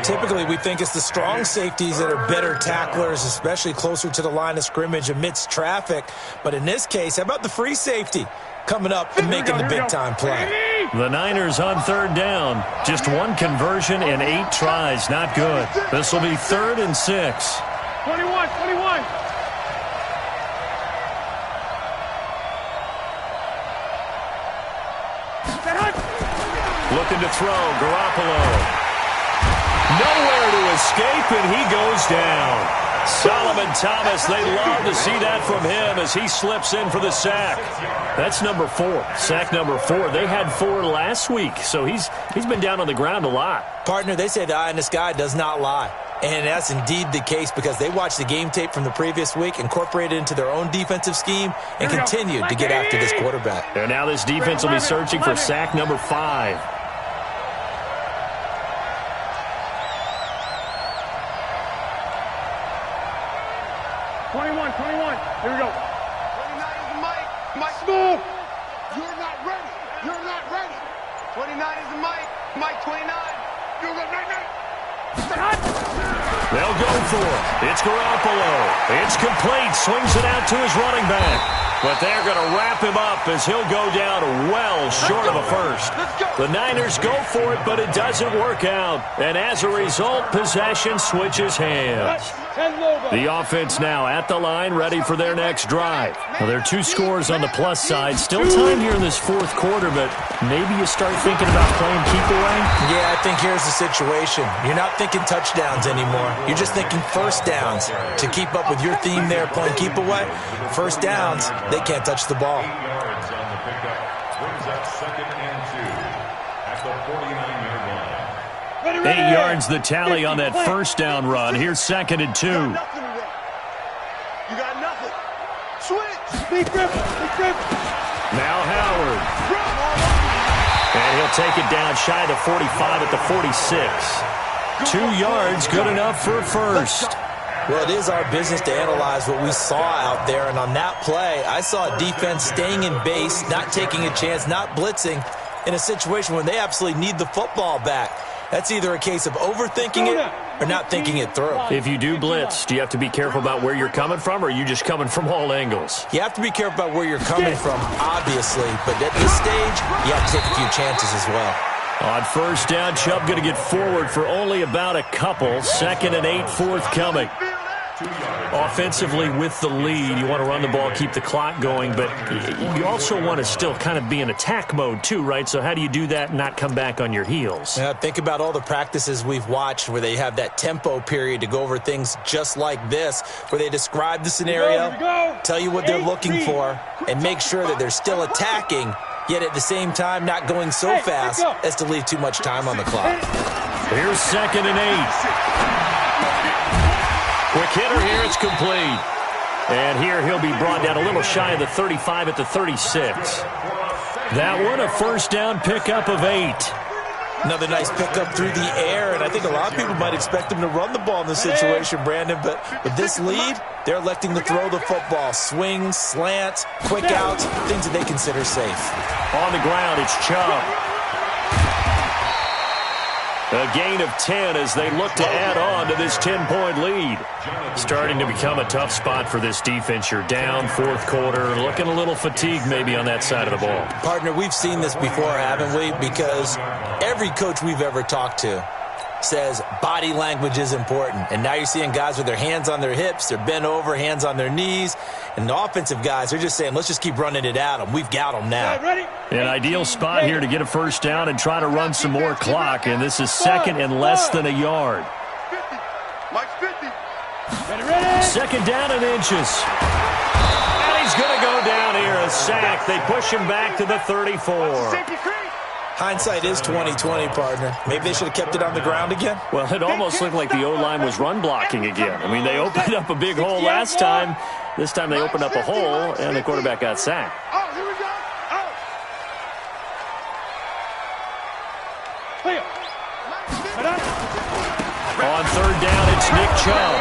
Typically, we think it's the strong safeties that are better tacklers, especially closer to the line of scrimmage amidst traffic. But in this case, how about the free safety coming up and making the big-time play? The Niners on third down. Just 1 conversion and 8 tries. Not good. This will be 3rd and 6. 21. Looking to throw, Garoppolo. Nowhere to escape, and he goes down. Solomon Thomas, they love to see that from him as he slips in for the sack. That's number 4. Sack number 4. They had 4 last week, so he's been down on the ground a lot. Partner, they say the eye in the sky does not lie. And that's indeed the case because they watched the game tape from the previous week, incorporated it into their own defensive scheme, and continued to get after this quarterback. And now this defense will be searching for sack number 5. Here we go. 29 is the mic. Mike, move. You're not ready. You're not ready. 29 is the Mike. Mike 29. You're the night. They'll go for it. It's Garoppolo. It's complete. Swings it out to his running back. But they're going to wrap him up as he'll go down well short of a first. The Niners go for it, but it doesn't work out. And as a result, possession switches hands. The offense now at the line, ready for their next drive. Well, there are 2 scores on the plus side. Still time here in this fourth quarter, but maybe you start thinking about playing keep away? Yeah, I think here's the situation. You're not thinking touchdowns anymore. You're just thinking first downs. To keep up with your theme there, playing keep away, first downs, they can't touch the ball. 8 yards on the pickup brings up 2nd and 2 at the 49-yard line. 8 yards the tally on that first down run. Here's 2nd and 2. You got nothing. Switch. Big grip. Now Howard. And he'll take it down shy of the 45 at the 46. 2 yards, good enough for a first. Well, it is our business to analyze what we saw out there, and on that play, I saw a defense staying in base, not taking a chance, not blitzing, in a situation where they absolutely need the football back. That's either a case of overthinking it or not thinking it through. If you do blitz, do you have to be careful about where you're coming from, or are you just coming from all angles? You have to be careful about where you're coming from, obviously, but at this stage, you have to take a few chances as well. On first down, Chubb going to get forward for only about a couple. 2nd and 8 forthcoming. Offensively with the lead, you want to run the ball, keep the clock going, but you also want to still kind of be in attack mode too, right? So how do you do that and not come back on your heels? Yeah, think about all the practices we've watched where they have that tempo period to go over things just like this, where they describe the scenario, tell you what they're looking for, and make sure that they're still attacking, yet at the same time not going so fast as to leave too much time on the clock. Here's 2nd and 8. Quick hitter here, it's complete. And here he'll be brought down a little shy of the 35 at the 36. That one, a first down pickup of 8. Another nice pickup through the air, and I think a lot of people might expect them to run the ball in this situation, Brandon, but with this lead, they're electing to throw the football. Swings, slants, quick outs, things that they consider safe. On the ground, it's Chubb. A gain of 10 as they look to add on to this 10-point lead. Starting to become a tough spot for this defense. You're down fourth quarter, looking a little fatigued maybe on that side of the ball. Partner, we've seen this before, haven't we? Because every coach we've ever talked to says body language is important. And now you're seeing guys with their hands on their hips, they're bent over, hands on their knees. And the offensive guys, they're just saying, let's just keep running it at them. We've got them now. An ideal spot here to get a first down and try to run some more clock. And this is 2nd and less than a yard. 50. Mike's 50. 2nd down and inches. And he's going to go down here, a sack. They push him back to the 34. Hindsight is 20/20, partner. Maybe they should have kept it on the ground again. Well, it almost looked like the O-line was run blocking again. I mean, they opened up a big hole last time. This time they opened up a hole, and the quarterback got sacked. Oh, here we go. On 3rd down, it's Nick Chubb.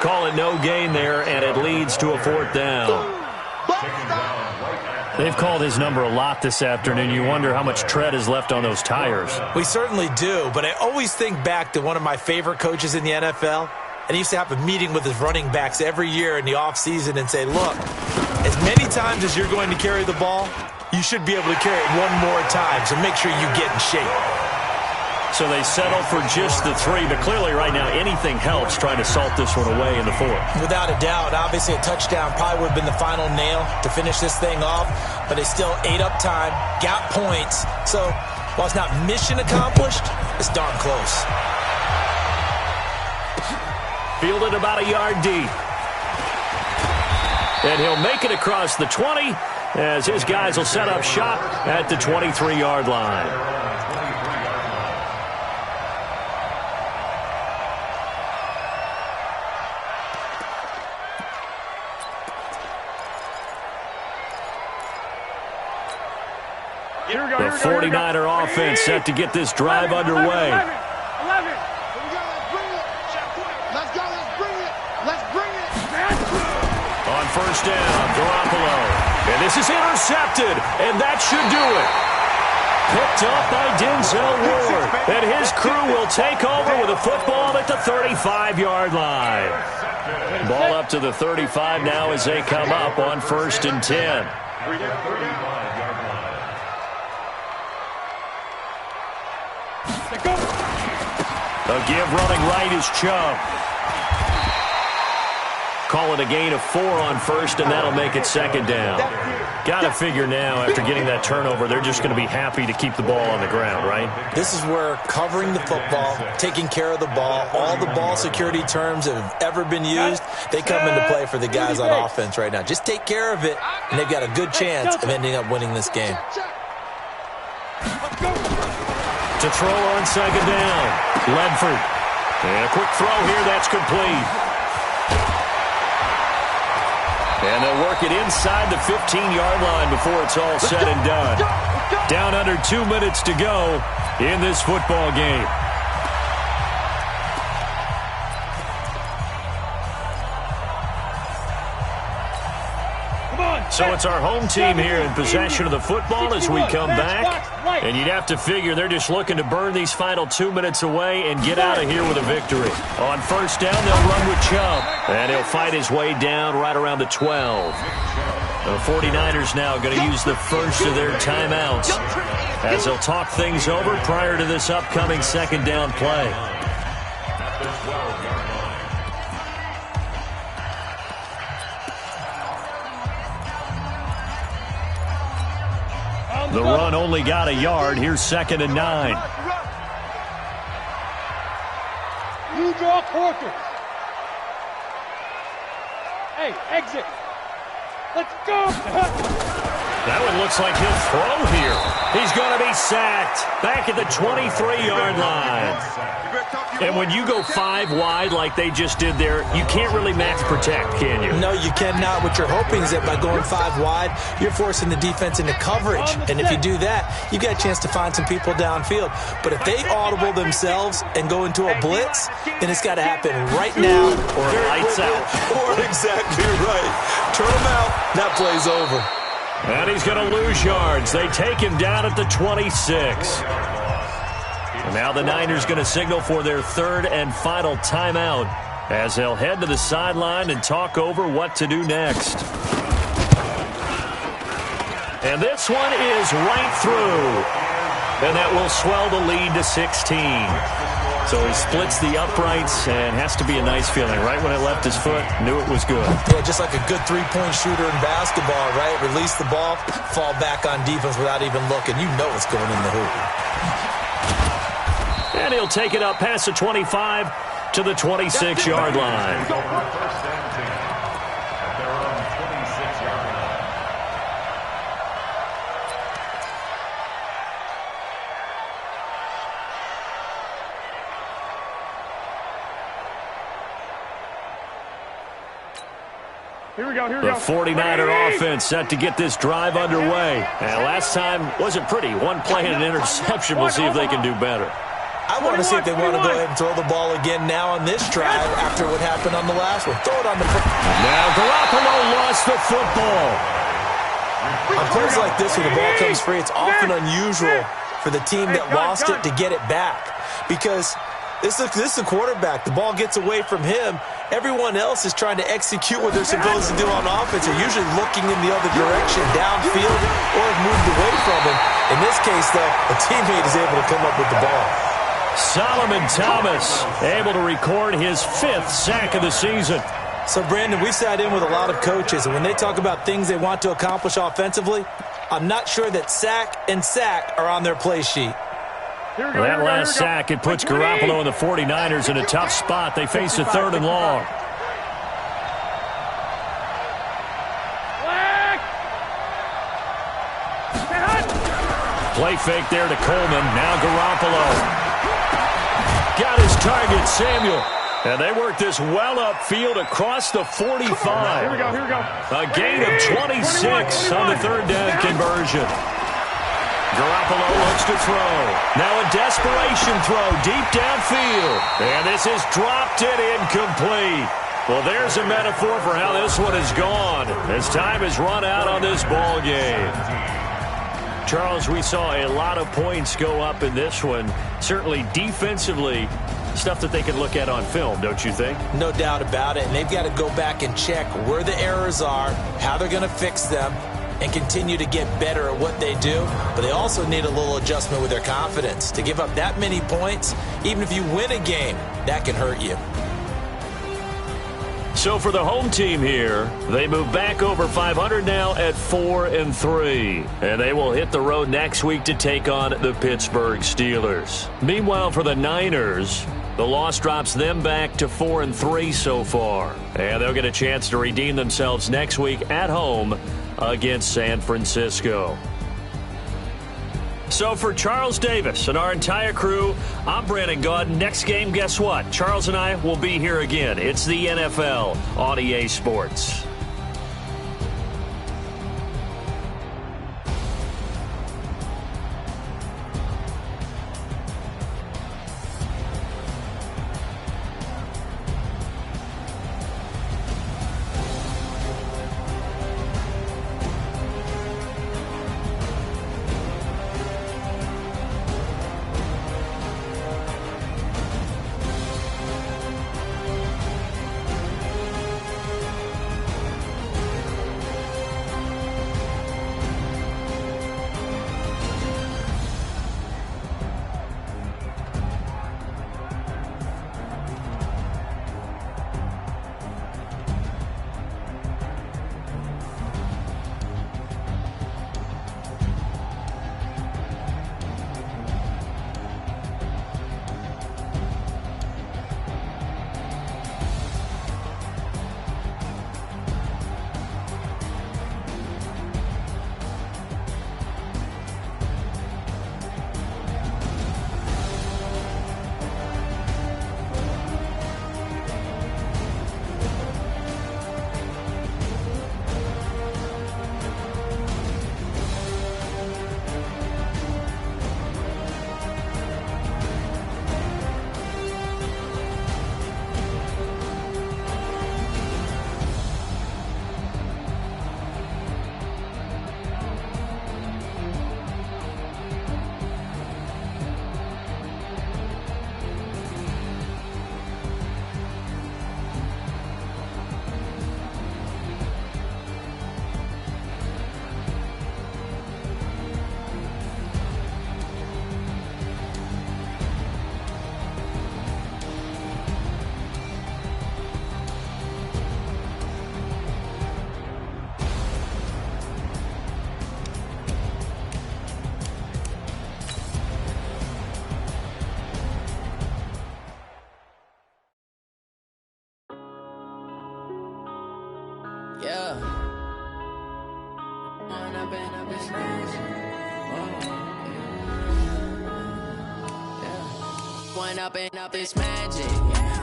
Call it no gain there, and it leads to a 4th down. They've called his number a lot this afternoon. You wonder how much tread is left on those tires. We certainly do, but I always think back to one of my favorite coaches in the NFL, and he used to have a meeting with his running backs every year in the offseason and say, look, as many times as you're going to carry the ball, you should be able to carry it one more time, so make sure you get in shape. So they settle for just the 3, but clearly right now anything helps trying to salt this one away in the 4th. Without a doubt, obviously a touchdown probably would have been the final nail to finish this thing off, but they still ate up time, got points. So while it's not mission accomplished, it's darn close. Fielded about a yard deep. And he'll make it across the 20 as his guys will set up shop at the 23-yard line. The 49er offense set to get this drive underway. 11. Here we go. Let's bring it. Let's bring it. On first down, Garoppolo. And this is intercepted, and that should do it. Picked up by Denzel Ward. And his crew will take over with a football at the 35-yard line. Ball up to the 35 now as they come up on 1st and 10. A give running right is Chubb. Call it a gain of 4 on 1st, and that'll make it 2nd down. Got to figure now, after getting that turnover, they're just going to be happy to keep the ball on the ground, right? This is where covering the football, taking care of the ball, all the ball security terms that have ever been used, they come into play for the guys on offense right now. Just take care of it, and they've got a good chance of ending up winning this game. To throw on 2nd down, Ledford. And a quick throw here, that's complete. And they'll work it inside the 15-yard line before it's all said and done. Down under 2 minutes to go in this football game. So it's our home team here in possession of the football as we come back. And you'd have to figure they're just looking to burn these final 2 minutes away and get out of here with a victory. On 1st down, they'll run with Chubb. And he'll fight his way down right around the 12. The 49ers now going to use the first of their timeouts as they'll talk things over prior to this upcoming 2nd down play. The run only got a yard. Here's 2nd and 9. You draw quarters. Hey, exit. Let's go. That one looks like he'll throw here. He's going to be sacked back at the 23-yard line. And when you go 5 wide like they just did there, you can't really max protect, can you? No, you cannot. What you're hoping is that by going 5 wide, you're forcing the defense into coverage. And if you do that, you get a chance to find some people downfield. But if they audible themselves and go into a blitz, then it's got to happen right now. Or lights out. Or exactly right. Turn them out. That play's over. And he's going to lose yards. They take him down at the 26. And now the Niners going to signal for their 3rd and final timeout as they'll head to the sideline and talk over what to do next. And this one is right through. And that will swell the lead to 16. So he splits the uprights, and has to be a nice feeling. Right when it left his foot, knew it was good. Yeah, just like a good three-point shooter in basketball, right? Release the ball, fall back on defense without even looking. You know it's going in the hoop. And he'll take it up past the 25 to the 26-yard line. Here we go, here we The go. 49er offense set to get this drive underway. And last time wasn't pretty. One play and an interception. We'll see if they can do better. I want to see if they want to go ahead and throw the ball again now on this drive after what happened on the last one. Throw it on the... Now Garoppolo lost the football. On plays like this where the ball comes free, it's often unusual for the team that lost it to get it back. Because this is a quarterback. The ball gets away from him. Everyone else is trying to execute what they're supposed to do on offense. They're usually looking in the other direction, downfield, or have moved away from him. In this case, though, a teammate is able to come up with the ball. Solomon Thomas able to record his 5th sack of the season. So, Brandon, we sat in with a lot of coaches, and when they talk about things they want to accomplish offensively, I'm not sure that sack and sack are on their play sheet. Well, that last sack, it puts Garoppolo and the 49ers in a tough spot. They face a 3rd and long. Play fake there to Coleman. Now Garoppolo. Got his target, Samuel. And they work this well upfield across the 45. Here we go, here we go. A gain of 26 on the 3rd down conversion. Garoppolo looks to throw. Now a desperation throw deep downfield. And this is dropped it incomplete. Well, there's a metaphor for how this one has gone as time has run out on this ball game. Charles, we saw a lot of points go up in this one. Certainly defensively, stuff that they can look at on film, don't you think? No doubt about it. And they've got to go back and check where the errors are, how they're going to fix them, and continue to get better at what they do. But they also need a little adjustment with their confidence. To give up that many points, even if you win a game, that can hurt you. So for the home team here, they move back over 500 now at 4-3. And they will hit the road next week to take on the Pittsburgh Steelers. Meanwhile, for the Niners, the loss drops them back to 4-3 so far. And they'll get a chance to redeem themselves next week at home against San Francisco. So for Charles Davis and our entire crew, I'm Brandon Gaud. Next game, guess what? Charles and I will be here again. It's the NFL on EA Sports. Yeah. One up and up is magic.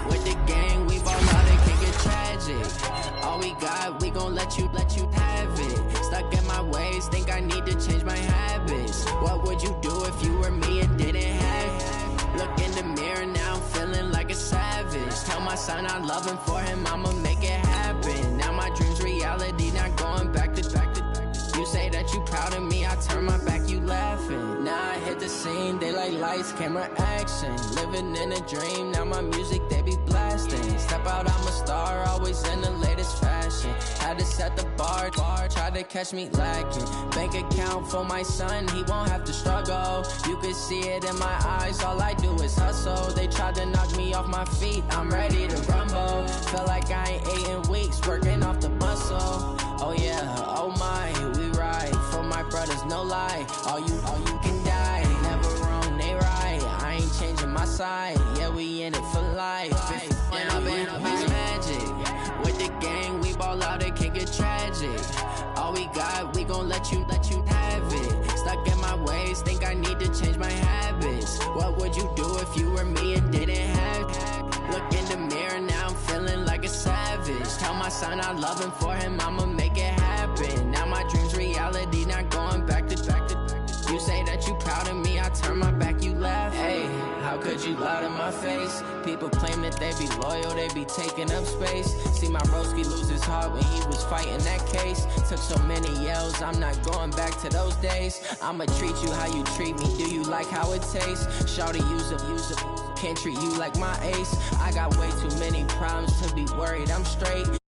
With the gang, we ball out, it can get tragic. All we got, we gon' let you have it. Stuck in my ways, think I need to change my habits. What would you do if you were me and didn't have it? Look in the mirror now, I'm feeling like a savage. Tell my son I love him, for him I'ma make it happen. Now my dream's reality, not going back to. You say that you proud of me, I turn my back, you laughing. Now I hit the scene, they like lights, camera, action. Living in a dream, now my music, they be blasting. Step out, I'm a star, always in the latest fashion. Had to set the bar, try to catch me lacking. Bank account for my son, he won't have to struggle. You can see it in my eyes, all I do is hustle. They tried to knock me off my feet, I'm ready to rumble. Feel like I ain't ate in weeks, working off the muscle. Oh yeah, oh my, we ride for my brothers, no lie. All you can die, never wrong, they right. I ain't changing my side, yeah, we in it for life. When I've been up is magic. With the gang, we ball out, it can get tragic. All we got, we gon' let you have it. Stuck in my ways, think I need to change my habits. What would you do if you were me and didn't have it? Look in the mirror, now I'm feeling like a savage. Tell my son I love him, for him I'ma make it happen. Now my dream's reality, not going back to. You say that you proud of me, I turn my back, you laugh. Hey, how could you you loud in my face. People claim that they be loyal, they be taking up space. See my broski lose his heart when he was fighting that case. Took so many yells, I'm not going back to those days. I'ma treat you how you treat me, do you like how it tastes? Shawty, use up, can't treat you like my ace. I got way too many problems to be worried I'm straight.